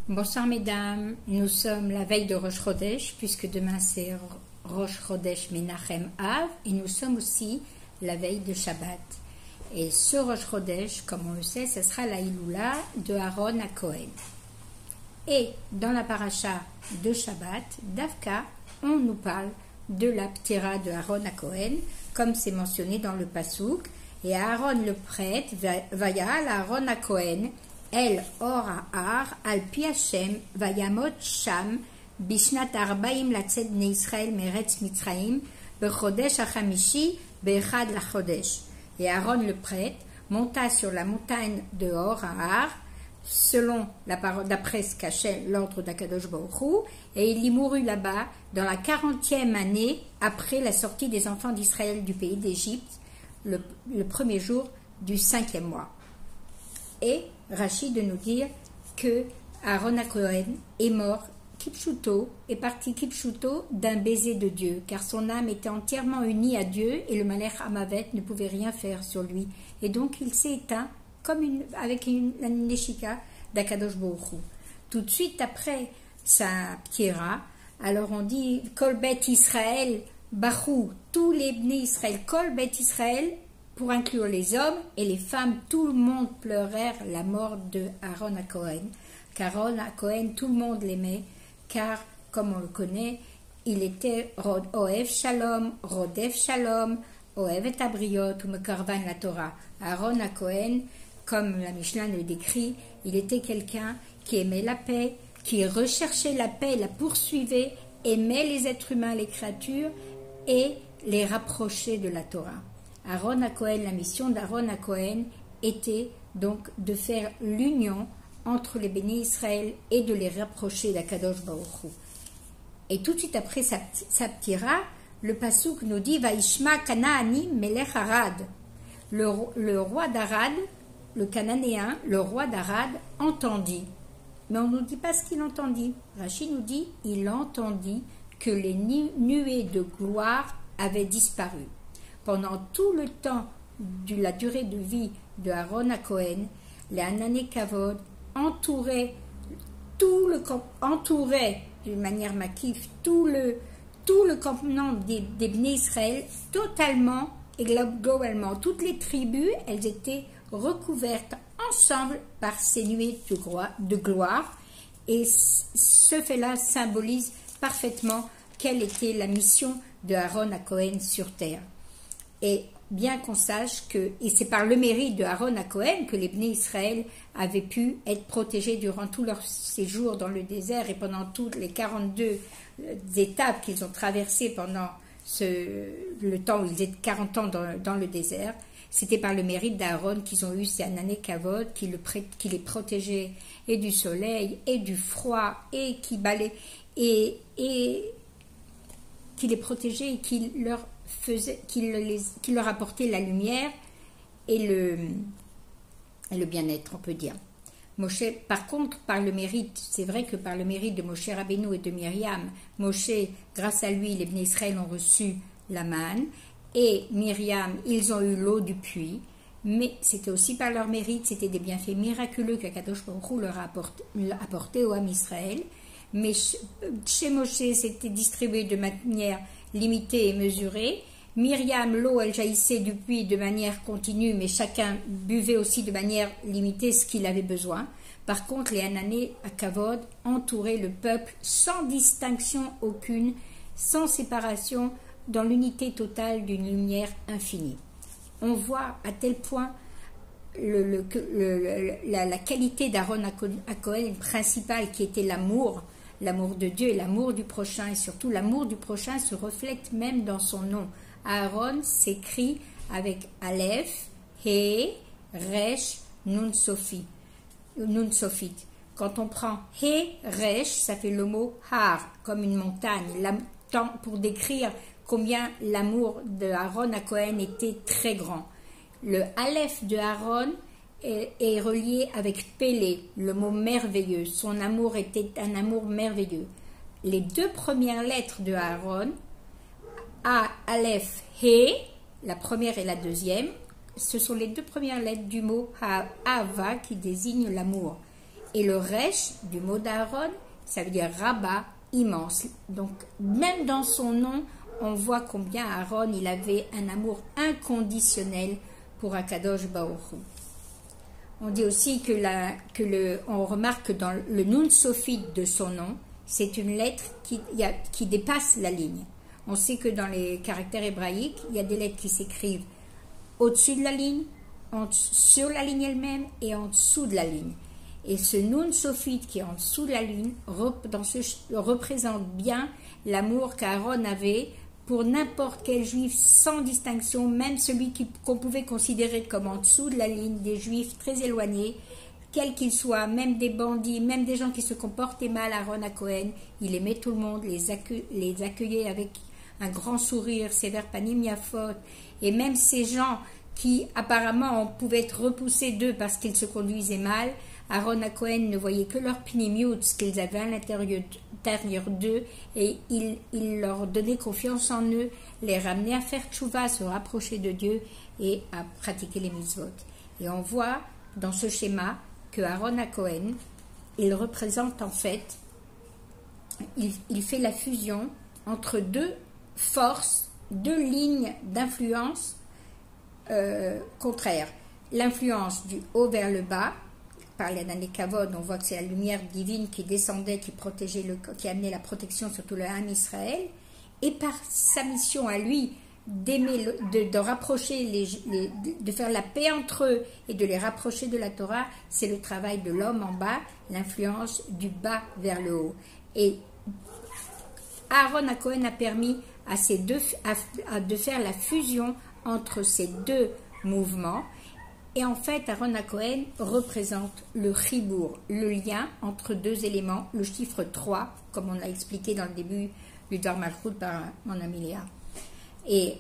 Bonsoir mesdames, nous sommes la veille de Rosh Chodesh, puisque demain c'est Rosh Chodesh Menachem Av, et nous sommes aussi la veille de Shabbat. Et ce Rosh Chodesh, comme on le sait, ce sera la Iloula de Aaron à Cohen. Et dans la paracha de Shabbat, d'Avka, on nous parle de la ptira de Aaron à Cohen, comme c'est mentionné dans le Passouk, et Aaron le prêtre, Vayal Aaron à Cohen, El Or Ahar, Al Pi Hashem, Vayamot Sham, Bishnat Arbaim Latzed Ne Israël Meretz Mitzraim, Bechodesh Achamishi, Bechad la Chodesh. Et Aaron le prêtre monta sur la montagne de Or Ahar, selon la parole d'après ce cachait l'ordre d'Akadosh Baruch Hu, et il y mourut là-bas dans la 40e année après la sortie des enfants d'Israël du pays d'Égypte, le premier jour du 5e mois. Et Rachid de nous dire que Aaron à Cohen est mort Kipshuto, est parti Kipshuto d'un baiser de Dieu, car son âme était entièrement unie à Dieu et le Malech Amavet ne pouvait rien faire sur lui. Et donc il s'est éteint comme avec la Neshika d'Akadosh Baruch Hu. Tout de suite après sa ptira, alors on dit Kol Bet Israël Bachou, tous les Bnei Israël, Kol Bet Israël, pour inclure les hommes et les femmes, tout le monde pleurèrent la mort de Aaron à Cohen. Car Aaron à Cohen, tout le monde l'aimait, car, comme on le connaît, il était Ohev Shalom, Rodef Shalom, Ohev et Abriot, ou Mekarvan la Torah. Aaron à Cohen, comme la Mishnah le décrit, il était quelqu'un qui aimait la paix, qui recherchait la paix, la poursuivait, aimait les êtres humains, les créatures, et les rapprochait de la Torah. Aaron à Cohen, la mission d'Aaron à Cohen était donc de faire l'union entre les bénis Israël et de les rapprocher d'Akadosh Baruch Hu. Et tout de suite après sa ptira, le Passouk nous dit Vaishma Kanaani Melech Arad. Le roi d'Arad, le Cananéen, le roi d'Arad, entendit. Mais on ne nous dit pas ce qu'il entendit. Rachid nous dit il entendit que les nuées de gloire avaient disparu. Pendant tout le temps de la durée de vie de Aaron à Cohen, les Anané Kavod entouraient d'une manière makif tout le campement des Bnei Israël totalement et globalement. Toutes les tribus, elles étaient recouvertes ensemble par ces nuées de gloire. Et ce fait-là symbolise parfaitement quelle était la mission de Aaron à Cohen sur terre. Et bien qu'on sache que, et c'est par le mérite de Aaron à Cohen que les Bnei Israël avaient pu être protégés durant tout leur séjour dans le désert et pendant toutes les 42 étapes qu'ils ont traversées pendant le temps où ils étaient 40 ans dans le désert, c'était par le mérite d'Aaron qu'ils ont eu ces Anané Kavod qui les protégeait et du soleil et du froid et qui balait et qui les protégeait et qui leur apportait la lumière et le bien-être, on peut dire. Moshe, par contre, par le mérite, c'est vrai que par le mérite de Moshe Rabbeinu et de Myriam, Moshe, grâce à lui, les Bnei Israël ont reçu la manne, et Myriam, ils ont eu l'eau du puits, mais c'était aussi par leur mérite, c'était des bienfaits miraculeux qu'Akadosh Baruch Hu leur a apporté au Ham Israël, mais chez Moshe, c'était distribué de manière limitée et mesurée. Myriam, l'eau, elle jaillissait du puits de manière continue, mais chacun buvait aussi de manière limitée ce qu'il avait besoin. Par contre, les Anané à Kavod entouraient le peuple sans distinction aucune, sans séparation, dans l'unité totale d'une lumière infinie. On voit à tel point la qualité d'Aaron à Cohen principale qui était l'amour de Dieu et l'amour du prochain, et surtout l'amour du prochain se reflète même dans son nom. Aaron s'écrit avec Aleph, He, Resh, Nun Sophit. Quand on prend He, Resh, ça fait le mot Har, comme une montagne, pour décrire combien l'amour de Aaron à Cohen était très grand. Le Aleph de Aaron est relié avec Pélé, le mot merveilleux. Son amour était un amour merveilleux. Les deux premières lettres de Aaron, A, Aleph, He, la première et la deuxième, ce sont les deux premières lettres du mot Ahava qui désigne l'amour. Et le resh du mot d'Aaron, ça veut dire rabat, immense. Donc même dans son nom, on voit combien Aaron il avait un amour inconditionnel pour Akadosh Baruch Hu. On dit aussi on remarque que dans le Nun Sophite de son nom, c'est une lettre qui dépasse la ligne. On sait que dans les caractères hébraïques, il y a des lettres qui s'écrivent au-dessus de la ligne, sur la ligne elle-même et en dessous de la ligne. Et ce Nun Sophite qui est en dessous de la ligne représente bien l'amour qu'Aaron avait pour n'importe quel juif sans distinction, même celui qu'on pouvait considérer comme en dessous de la ligne, des juifs très éloignés, quels qu'ils soient, même des bandits, même des gens qui se comportaient mal. Aaron à Cohen, il aimait tout le monde, les accueillait avec un grand sourire, sévère panim yafot, et même ces gens qui apparemment pouvaient être repoussés d'eux parce qu'ils se conduisaient mal, Aaron à Cohen ne voyait que leur pnimiut, ce qu'ils avaient à l'intérieur d'eux, et il leur donnait confiance en eux, les ramenait à faire tchouva, à se rapprocher de Dieu et à pratiquer les mitzvot. Et on voit dans ce schéma que Aaron à Cohen, il représente en fait, il fait la fusion entre deux forces, deux lignes d'influence contraires. L'influence du haut vers le bas, par les Kavod, on voit que c'est la lumière divine qui descendait, qui amenait la protection sur tout le Ham Israël, et par sa mission à lui d'aimer, de rapprocher, de faire la paix entre eux et de les rapprocher de la Torah, c'est le travail de l'homme en bas, l'influence du bas vers le haut. Et Aaron à Cohen a permis à ces deux, de faire la fusion entre ces deux mouvements. Et en fait, Aaron à Cohen représente le chibour, le lien entre deux éléments, le chiffre 3, comme on l'a expliqué dans le début du Dvar Malchut par mon ami Léa. Et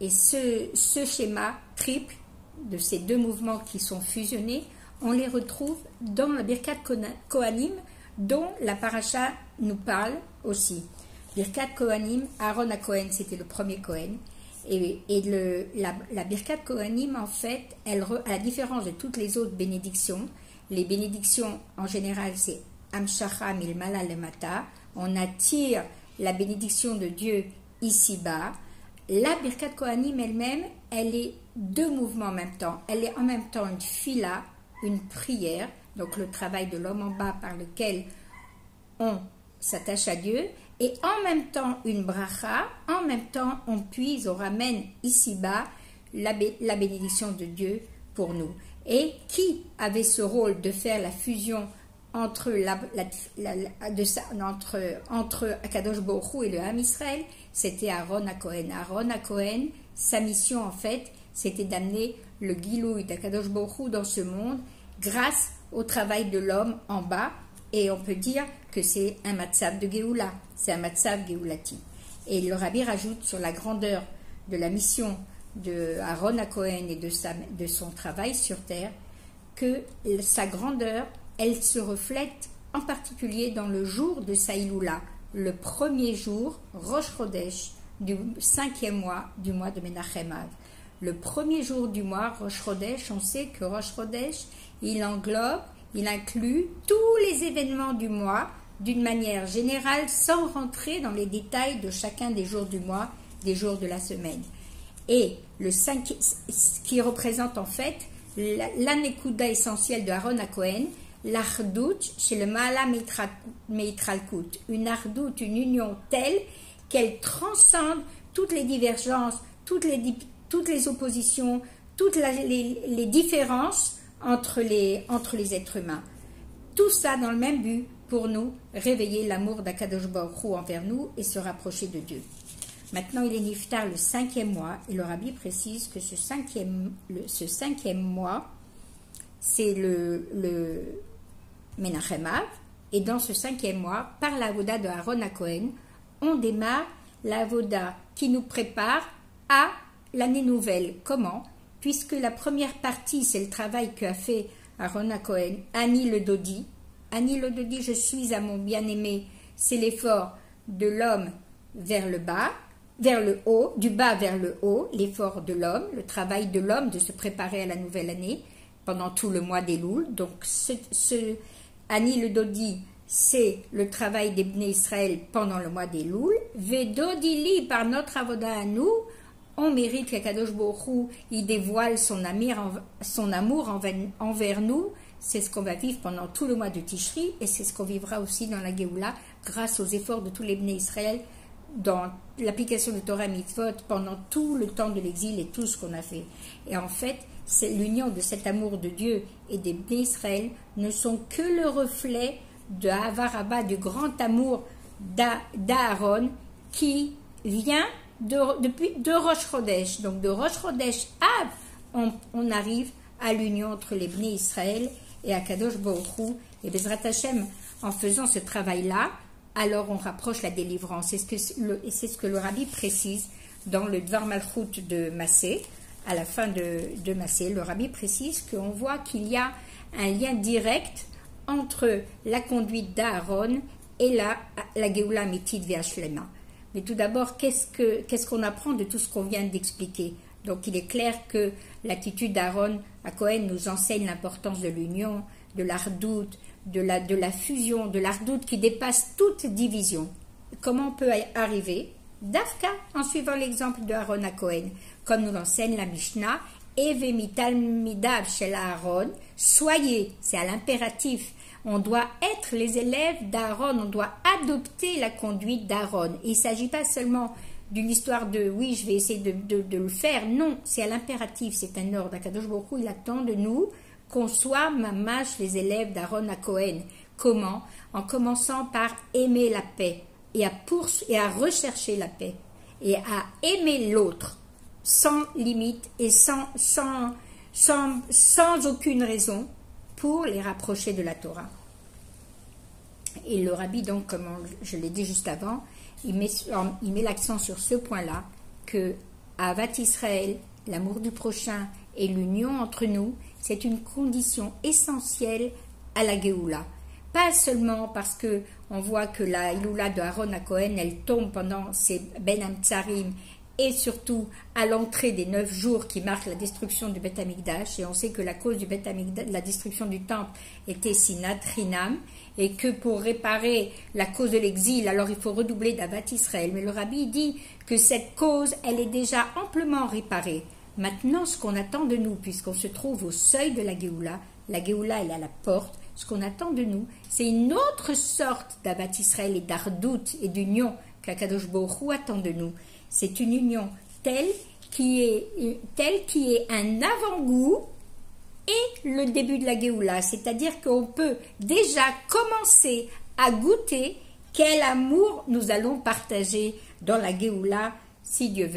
ce schéma triple de ces deux mouvements qui sont fusionnés, on les retrouve dans la Birkat Kohanim, dont la paracha nous parle aussi. Birkat Kohanim, Aaron à Cohen, c'était le premier Cohen. Et la Birkat Kohanim, en fait, à la différence de toutes les autres bénédictions, les bénédictions en général, c'est Amshacha Milmala Lemata, on attire la bénédiction de Dieu ici-bas. La Birkat Kohanim elle-même, elle est deux mouvements en même temps. Elle est en même temps une fila, une prière, donc le travail de l'homme en bas par lequel on s'attache à Dieu, et en même temps une bracha, en même temps on puise, on ramène ici-bas la bénédiction de Dieu pour nous. Et qui avait ce rôle de faire la fusion entre Akadosh Baruch Hu et le Ham Israël? C'était Aaron à Cohen. Aaron à Cohen, sa mission en fait, c'était d'amener le Gilouï d'Akadosh Baruch Hu dans ce monde grâce au travail de l'homme en bas. Et on peut dire que c'est un matzav de Géoula, c'est un matzav Géoulati. Et le Rabbi rajoute sur la grandeur de la mission de Aaron à Cohen et de son travail sur terre, que sa grandeur, elle se reflète en particulier dans le jour de Saïloula, le premier jour, Rosh Chodesh, du 5e mois du mois de Menachem Av. Le premier jour du mois, Rosh Chodesh, on sait que Rosh Chodesh, il inclut tous les événements du mois d'une manière générale sans rentrer dans les détails de chacun des jours du mois, des jours de la semaine. Et ce qui représente en fait l'anekuda essentielle de Aaron à Cohen, l'ardout chez le Maala Meitralkut, une ardout, une union telle qu'elle transcende toutes les divergences, toutes les oppositions, toutes les différences entre les êtres humains. Tout ça dans le même but pour nous réveiller l'amour d'Akadosh Baruch Hu envers nous et se rapprocher de Dieu. Maintenant, il est Niftar le 5e mois et le Rabbi précise que ce cinquième mois, c'est le Menachem Av, et dans ce 5e mois, par la avoda de Aaron à Cohen, on démarre la avoda qui nous prépare à l'année nouvelle. Comment? Puisque la première partie, c'est le travail qu'a fait Aaron à Cohen, Ani le Dodi. Ani le Dodi, je suis à mon bien-aimé, c'est l'effort de l'homme vers le bas, vers le haut, du bas vers le haut, l'effort de l'homme, le travail de l'homme de se préparer à la nouvelle année pendant tout le mois d'Elul. Donc Ani le Dodi, c'est le travail des Bnei Israël pendant le mois des Loul. Vedodili, par notre avoda à nous, on mérite qu'Akadosh Baruch Hu, il dévoile son amour envers nous. C'est ce qu'on va vivre pendant tout le mois de Tishri et c'est ce qu'on vivra aussi dans la Géoula grâce aux efforts de tous les Bnei Israël dans l'application de Torah Mitzvot pendant tout le temps de l'exil et tout ce qu'on a fait. Et en fait, c'est l'union de cet amour de Dieu et des Bnei Israël ne sont que le reflet de Havaraba, du grand amour d'Aaron qui vient de Rosh Chodesh. Donc de Rosh Chodesh Av, on arrive à l'union entre les Bnei Israël et Akadosh Baruch Hu. Et Bezrat Hashem, en faisant ce travail-là, alors on rapproche la délivrance. Et c'est ce que le Rabbi précise dans le Dvar Malchut de Massé. À la fin de Massé, le Rabbi précise qu'on voit qu'il y a un lien direct entre la conduite d'Aaron et la Géoula Amitid Ve'Ashlema. Mais tout d'abord, qu'est-ce qu'on apprend de tout ce qu'on vient d'expliquer? Donc il est clair que l'attitude d'Aaron à Cohen nous enseigne l'importance de l'union, de l'ardoute, de la fusion, de l'ardoute qui dépasse toute division. Comment on peut arriver? Dafka, en suivant l'exemple de Aaron à Cohen, comme nous l'enseigne la Mishnah, Eve mital midav shel Aaron, soyez, c'est à l'impératif, on doit être les élèves d'Aaron, on doit adopter la conduite d'Aaron. Et il ne s'agit pas seulement d'une histoire de oui, je vais essayer de le faire. Non, c'est à l'impératif, c'est un ordre. Akadosh Baruch Hu, il attend de nous qu'on soit mamash les élèves d'Aaron à Cohen. Comment? En commençant par aimer la paix et à rechercher la paix et à aimer l'autre sans limite et sans aucune raison pour les rapprocher de la Torah. Et le Rabbi, donc, comme je l'ai dit juste avant, il met l'accent sur ce point-là, que Avat Israël, l'amour du prochain et l'union entre nous, c'est une condition essentielle à la Géoula. Pas seulement parce que on voit que la Iloula de Aaron à Cohen, elle tombe pendant ces Ben Amtsarim et surtout à l'entrée des 9 jours qui marquent la destruction du Beth Amikdash, et on sait que la cause du Beth Amikdash, de la destruction du temple, était Sinat Rinam, et que pour réparer la cause de l'exil, alors il faut redoubler d'Avat Israël. Mais le Rabbi dit que cette cause, elle est déjà amplement réparée. Maintenant, ce qu'on attend de nous, puisqu'on se trouve au seuil de la Géoula, elle est à la porte, ce qu'on attend de nous, c'est une autre sorte d'Avat Israël et d'ardout et d'union qu'Akadosh Baruch Hu attend de nous. C'est une union telle qui est un avant-goût et le début de la Géoula. C'est-à-dire qu'on peut déjà commencer à goûter quel amour nous allons partager dans la Géoula, si Dieu veut.